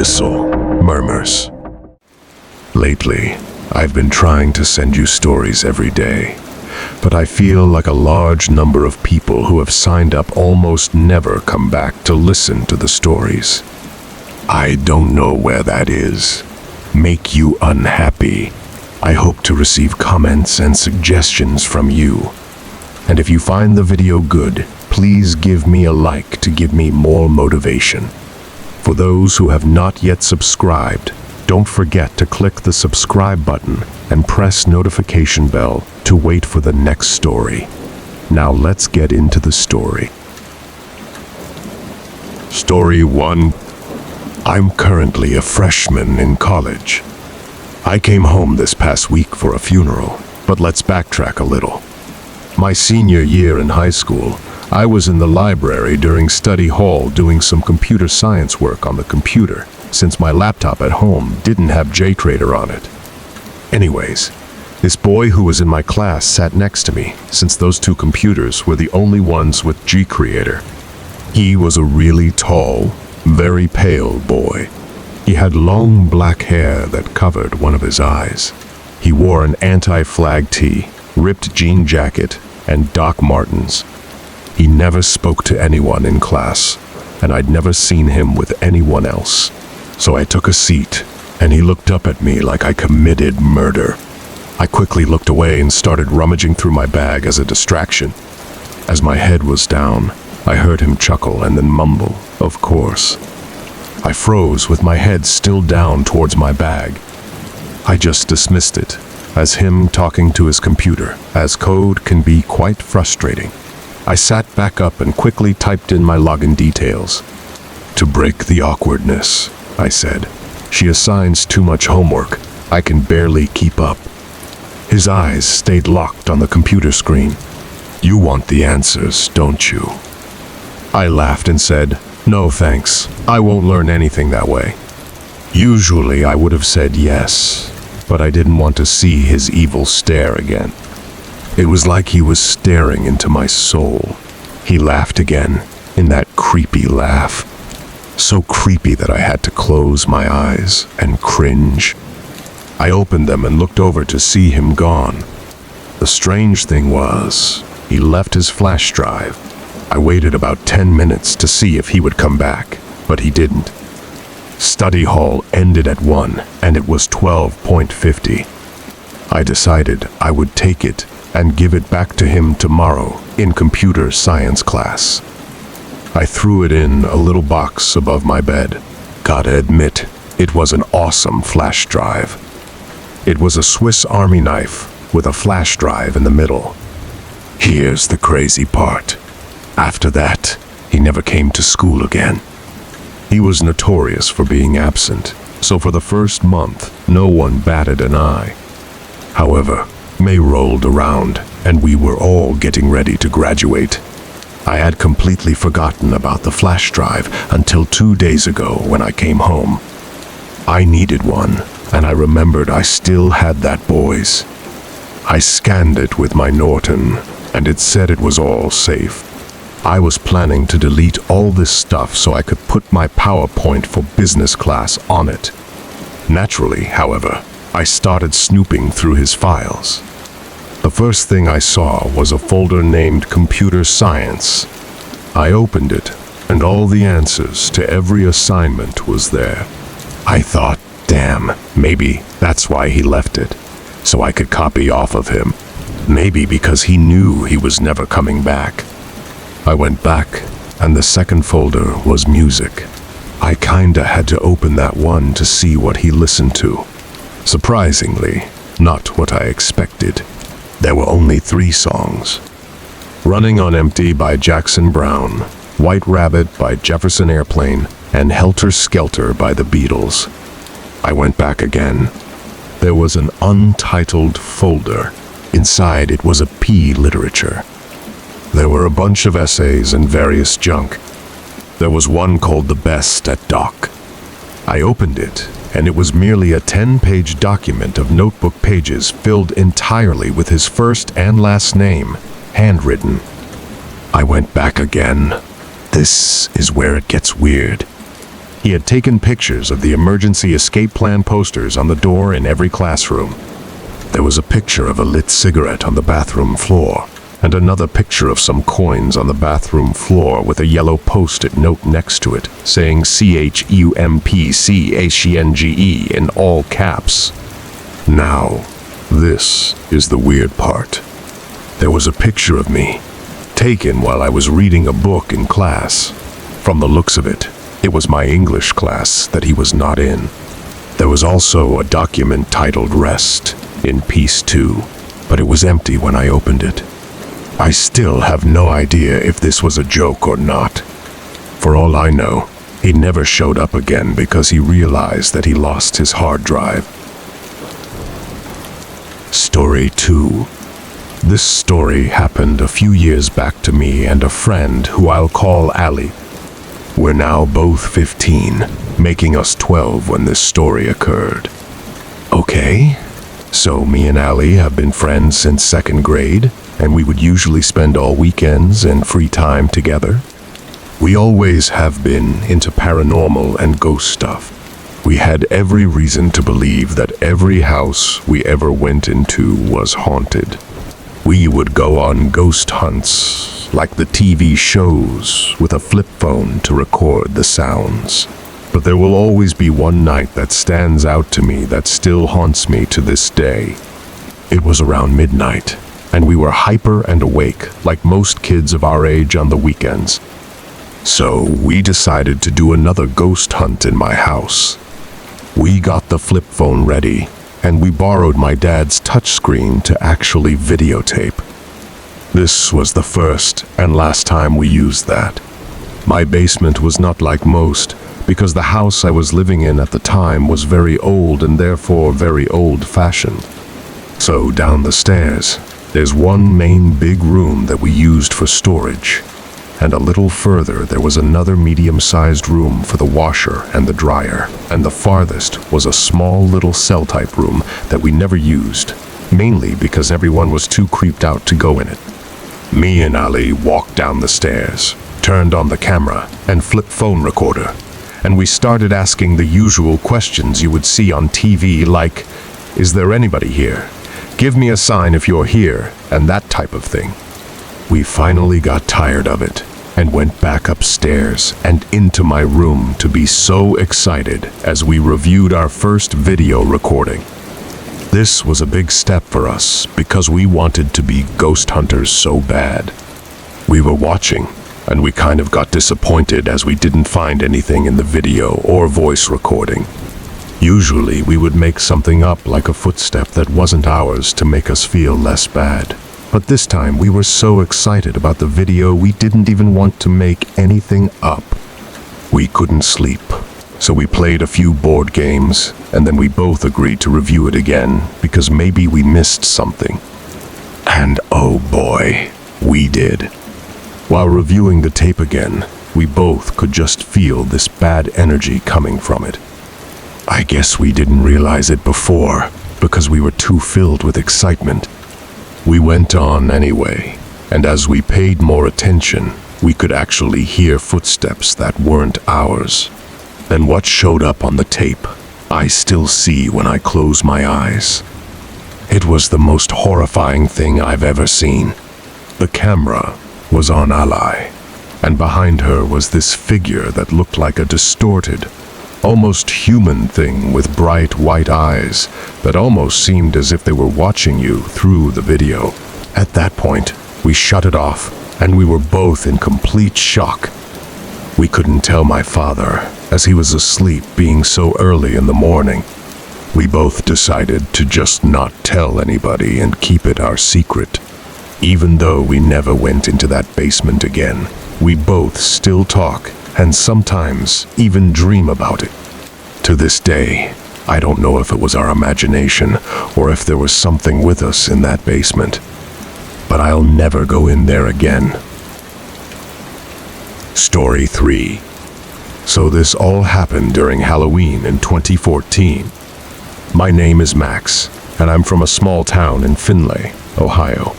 Abyssal Murmurs. Lately, I've been trying to send you stories every day, but I feel like a large number of people who have signed up almost never come back to listen to the stories. I don't know where that is. Make you unhappy. I hope to receive comments and suggestions from you. And if you find the video good, please give me a like to give me more motivation. For those who have not yet subscribed, don't forget to click the subscribe button and press notification bell to wait for the next story. Now let's get into the story. Story 1. I'm currently a freshman in college. I came home this past week for a funeral, but let's backtrack a little. My senior year in high school, I was in the library during study hall doing some computer science work on the computer, since my laptop at home didn't have JTrader on it. Anyways, this boy who was in my class sat next to me, since those two computers were the only ones with GCreator. He was a really tall, very pale boy. He had long black hair that covered one of his eyes. He wore an anti-flag tee, ripped jean jacket, and Doc Martens. He never spoke to anyone in class, and I'd never seen him with anyone else. So I took a seat, and he looked up at me like I committed murder. I quickly looked away and started rummaging through my bag as a distraction. As my head was down, I heard him chuckle and then mumble, "Of course." I froze with my head still down towards my bag. I just dismissed it as him talking to his computer, as code can be quite frustrating. I sat back up and quickly typed in my login details. "To break the awkwardness," I said. "She assigns too much homework. I can barely keep up." His eyes stayed locked on the computer screen. "You want the answers, don't you?" I laughed and said, "No thanks. I won't learn anything that way." Usually I would have said yes, but I didn't want to see his evil stare again. It was like he was staring into my soul. He laughed again, in that creepy laugh. So creepy that I had to close my eyes and cringe. I opened them and looked over to see him gone. The strange thing was, he left his flash drive. I waited about 10 minutes to see if he would come back, but he didn't. Study hall ended at 1, and it was 12:50. I decided I would take it and give it back to him tomorrow in computer science class. I threw it in a little box above my bed. Gotta admit, it was an awesome flash drive. It was a Swiss Army knife with a flash drive in the middle. Here's the crazy part. After that, he never came to school again. He was notorious for being absent, so for the first month, no one batted an eye. However, May rolled around, and we were all getting ready to graduate. I had completely forgotten about the flash drive until 2 days ago when I came home. I needed one, and I remembered I still had that boy's. I scanned it with my Norton, and it said it was all safe. I was planning to delete all this stuff so I could put my PowerPoint for business class on it. Naturally, however, I started snooping through his files. The first thing I saw was a folder named Computer Science. I opened it, and all the answers to every assignment was there. I thought, damn, maybe that's why he left it, so I could copy off of him. Maybe because he knew he was never coming back. I went back, and the second folder was music. I kinda had to open that one to see what he listened to. Surprisingly, not what I expected. There were only 3 songs. Running on Empty by Jackson Browne, White Rabbit by Jefferson Airplane, and Helter Skelter by the Beatles. I went back again. There was an untitled folder. Inside it was a P literature. There were a bunch of essays and various junk. There was one called The Best at Doc. I opened it, and it was merely a 10-page document of notebook pages filled entirely with his first and last name, handwritten. I went back again. This is where it gets weird. He had taken pictures of the emergency escape plan posters on the door in every classroom. There was a picture of a lit cigarette on the bathroom floor, and another picture of some coins on the bathroom floor with a yellow post-it note next to it saying CHUMPCHENGE in all caps. Now, this is the weird part. There was a picture of me, taken while I was reading a book in class. From the looks of it, it was my English class that he was not in. There was also a document titled Rest in Peace 2, but it was empty when I opened it. I still have no idea if this was a joke or not. For all I know, he never showed up again because he realized that he lost his hard drive. Story 2. This story happened a few years back to me and a friend who I'll call Allie. We're now both 15, making us 12 when this story occurred. Okay, so me and Allie have been friends since 2nd grade, and we would usually spend all weekends and free time together. We always have been into paranormal and ghost stuff. We had every reason to believe that every house we ever went into was haunted. We would go on ghost hunts, like the TV shows, with a flip phone to record the sounds. But there will always be one night that stands out to me that still haunts me to this day. It was around midnight, and we were hyper and awake, like most kids of our age on the weekends. So we decided to do another ghost hunt in my house. We got the flip phone ready, and we borrowed my dad's touchscreen to actually videotape. This was the first and last time we used that. My basement was not like most, because the house I was living in at the time was very old and therefore very old-fashioned. So down the stairs, there's one main big room that we used for storage, and a little further there was another medium-sized room for the washer and the dryer, and the farthest was a small little cell-type room that we never used, mainly because everyone was too creeped out to go in it. Me and Ali walked down the stairs, turned on the camera and flip phone recorder, and we started asking the usual questions you would see on TV, like, "Is there anybody here? Give me a sign if you're here," and that type of thing. We finally got tired of it and went back upstairs and into my room to be so excited as we reviewed our first video recording. This was a big step for us because we wanted to be ghost hunters so bad. We were watching, and we kind of got disappointed as we didn't find anything in the video or voice recording. Usually we would make something up like a footstep that wasn't ours to make us feel less bad. But this time we were so excited about the video we didn't even want to make anything up. We couldn't sleep, so we played a few board games, and then we both agreed to review it again because maybe we missed something. And oh boy, we did. While reviewing the tape again, we both could just feel this bad energy coming from it. I guess we didn't realize it before because we were too filled with excitement. We went on anyway, and as we paid more attention, we could actually hear footsteps that weren't ours. Then what showed up on the tape, I still see when I close my eyes. It was the most horrifying thing I've ever seen. The camera was on Ally, and behind her was this figure that looked like a distorted, almost human thing with bright white eyes that almost seemed as if they were watching you through the video. At that point, we shut it off, and we were both in complete shock. We couldn't tell my father, as he was asleep being so early in the morning. We both decided to just not tell anybody and keep it our secret. Even though we never went into that basement again, we both still talk and sometimes even dream about it. To this day, I don't know if it was our imagination or if there was something with us in that basement, but I'll never go in there again. Story 3. So this all happened during Halloween in 2014. My name is Max, and I'm from a small town in Findlay, Ohio.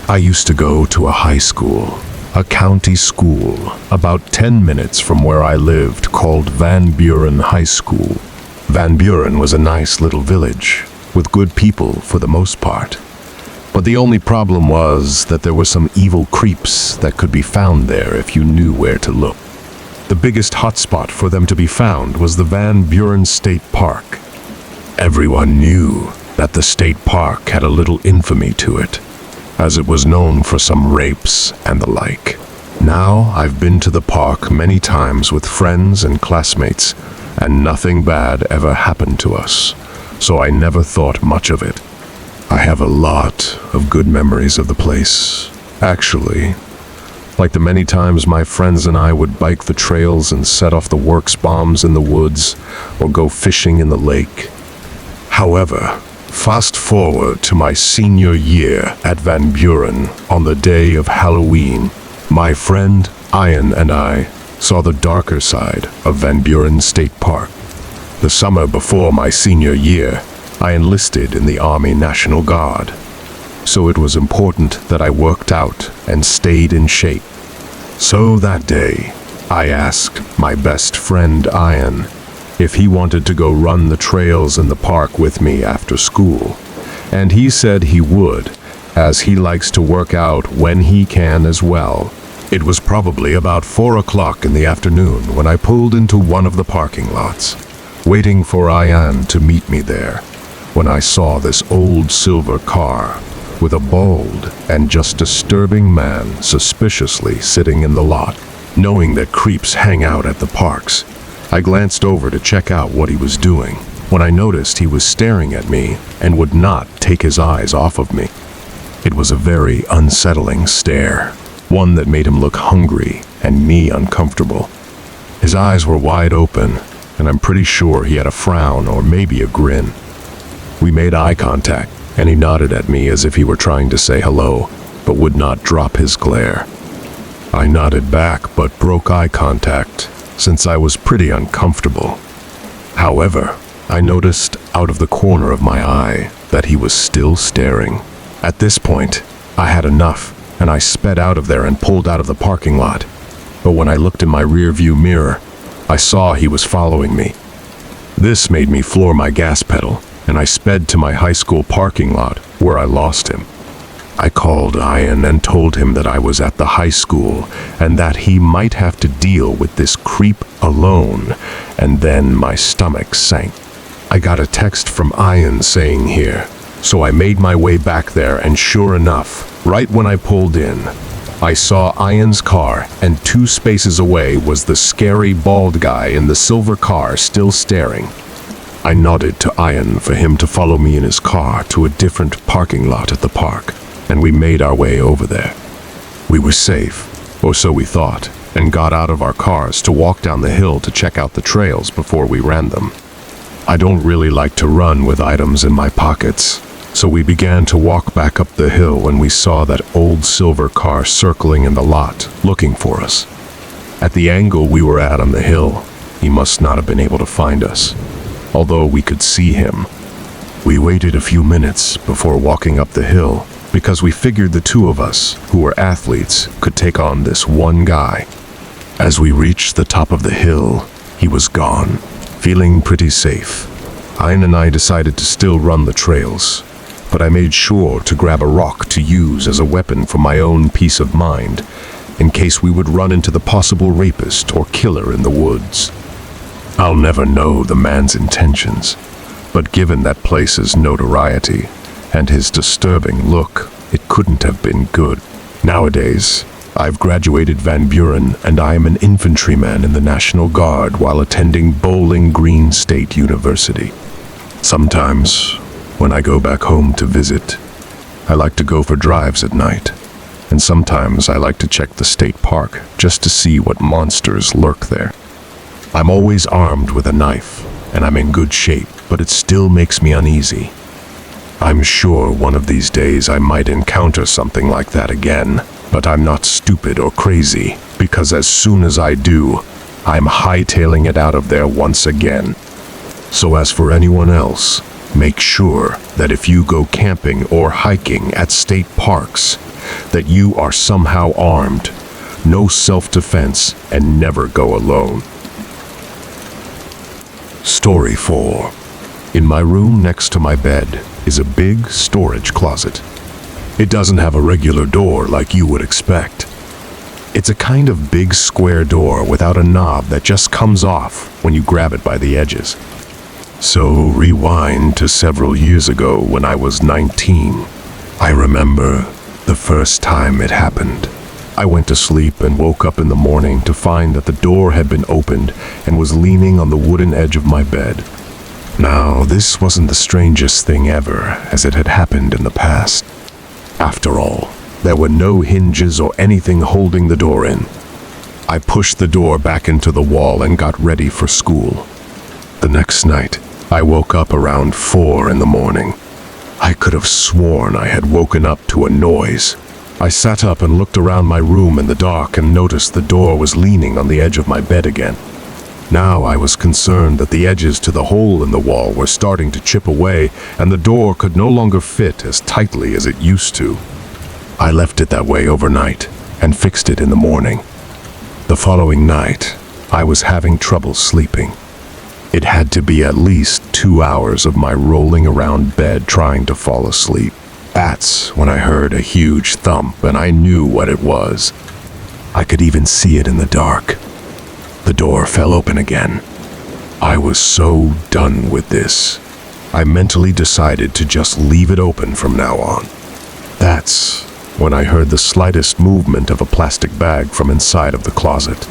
I used to go to a high school, a county school about 10 minutes from where I lived called Van Buren High School. Van Buren was a nice little village with good people for the most part. But the only problem was that there were some evil creeps that could be found there if you knew where to look. The biggest hotspot for them to be found was the Van Buren State Park. Everyone knew that the state park had a little infamy to it, as it was known for some rapes and the like. Now, I've been to the park many times with friends and classmates, and nothing bad ever happened to us, so I never thought much of it. I have a lot of good memories of the place, actually. Like the many times my friends and I would bike the trails and set off the works bombs in the woods, or go fishing in the lake. However, fast forward to my senior year at Van Buren on the day of Halloween. My friend Ian and I saw the darker side of Van Buren State Park. The summer before my senior year, I enlisted in the Army National Guard, so it was important that I worked out and stayed in shape. So that day, I asked my best friend Ian if he wanted to go run the trails in the park with me after school, and he said he would, as he likes to work out when he can as well. It was probably about 4 o'clock in the afternoon when I pulled into one of the parking lots, waiting for Ian to meet me there, when I saw this old silver car with a bald and just disturbing man suspiciously sitting in the lot. Knowing that creeps hang out at the parks, I glanced over to check out what he was doing, when I noticed he was staring at me and would not take his eyes off of me. It was a very unsettling stare, one that made him look hungry and me uncomfortable. His eyes were wide open, and I'm pretty sure he had a frown or maybe a grin. We made eye contact, and he nodded at me as if he were trying to say hello, but would not drop his glare. I nodded back but broke eye contact, since I was pretty uncomfortable. However, I noticed out of the corner of my eye that he was still staring. At this point, I had enough, and I sped out of there and pulled out of the parking lot. But when I looked in my rear-view mirror, I saw he was following me. This made me floor my gas pedal, and I sped to my high school parking lot, where I lost him. I called Ian and told him that I was at the high school and that he might have to deal with this creep alone, and then my stomach sank. I got a text from Ian saying here, so I made my way back there, and sure enough, right when I pulled in, I saw Ian's car, and 2 spaces away was the scary bald guy in the silver car still staring. I nodded to Ian for him to follow me in his car to a different parking lot at the park, and we made our way over there. We were safe, or so we thought, and got out of our cars to walk down the hill to check out the trails before we ran them. I don't really like to run with items in my pockets, so we began to walk back up the hill when we saw that old silver car circling in the lot, looking for us. At the angle we were at on the hill, he must not have been able to find us, although we could see him. We waited a few minutes before walking up the hill, because we figured the 2 of us, who were athletes, could take on this one guy. As we reached the top of the hill, he was gone. Feeling pretty safe, Ian and I decided to still run the trails, but I made sure to grab a rock to use as a weapon for my own peace of mind, in case we would run into the possible rapist or killer in the woods. I'll never know the man's intentions, but given that place's notoriety and his disturbing look, it couldn't have been good. Nowadays, I've graduated Van Buren, and I am an infantryman in the National Guard while attending Bowling Green State University. Sometimes, when I go back home to visit, I like to go for drives at night, and sometimes I like to check the state park just to see what monsters lurk there. I'm always armed with a knife, and I'm in good shape, but it still makes me uneasy. I'm sure one of these days I might encounter something like that again, but I'm not stupid or crazy, because as soon as I do, I'm hightailing it out of there once again. So as for anyone else, make sure that if you go camping or hiking at state parks, that you are somehow armed, no self-defense, and never go alone. Story 4. In my room next to my bed is a big storage closet. It doesn't have a regular door like you would expect. It's a kind of big square door without a knob that just comes off when you grab it by the edges. So rewind to several years ago when I was 19. I remember the first time it happened. I went to sleep and woke up in the morning to find that the door had been opened and was leaning on the wooden edge of my bed. Now, this wasn't the strangest thing ever, as it had happened in the past. After all, there were no hinges or anything holding the door in. I pushed the door back into the wall and got ready for school. The next night, I woke up around 4 in the morning. I could have sworn I had woken up to a noise. I sat up and looked around my room in the dark and noticed the door was leaning on the edge of my bed again. Now I was concerned that the edges to the hole in the wall were starting to chip away and the door could no longer fit as tightly as it used to. I left it that way overnight and fixed it in the morning. The following night, I was having trouble sleeping. It had to be at least 2 hours of my rolling around bed trying to fall asleep. That's when I heard a huge thump and I knew what it was. I could even see it in the dark. The door fell open again. I was so done with this. I mentally decided to just leave it open from now on. That's when I heard the slightest movement of a plastic bag from inside of the closet.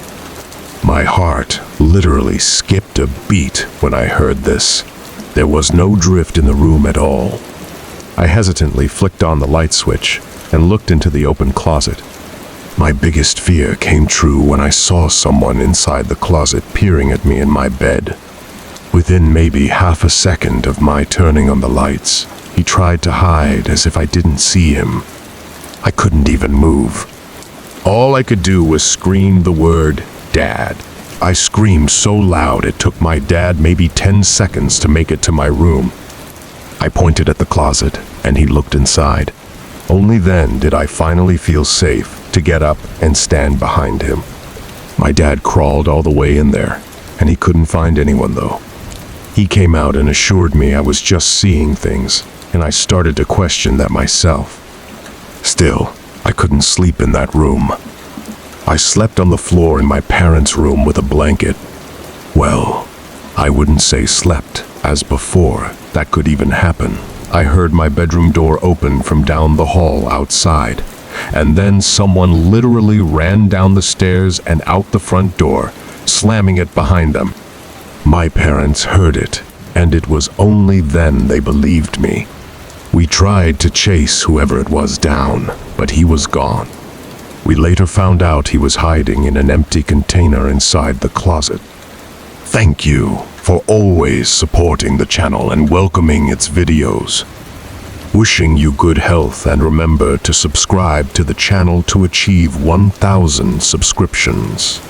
My heart literally skipped a beat when I heard this. There was no drift in the room at all. I hesitantly flicked on the light switch and looked into the open closet. My biggest fear came true when I saw someone inside the closet peering at me in my bed. Within maybe half a second of my turning on the lights, he tried to hide as if I didn't see him. I couldn't even move. All I could do was scream the word, "Dad." I screamed so loud it took my dad maybe 10 seconds to make it to my room. I pointed at the closet, and he looked inside. Only then did I finally feel safe to get up and stand behind him. My dad crawled all the way in there, and he couldn't find anyone though. He came out and assured me I was just seeing things, and I started to question that myself. Still, I couldn't sleep in that room. I slept on the floor in my parents' room with a blanket. Well, I wouldn't say slept, as before that could even happen. I heard my bedroom door open from down the hall outside, and then someone literally ran down the stairs and out the front door, slamming it behind them. My parents heard it, and it was only then they believed me. We tried to chase whoever it was down, but he was gone. We later found out he was hiding in an empty container inside the closet. Thank you for always supporting the channel and welcoming its videos. Wishing you good health, and remember to subscribe to the channel to achieve 1,000 subscriptions.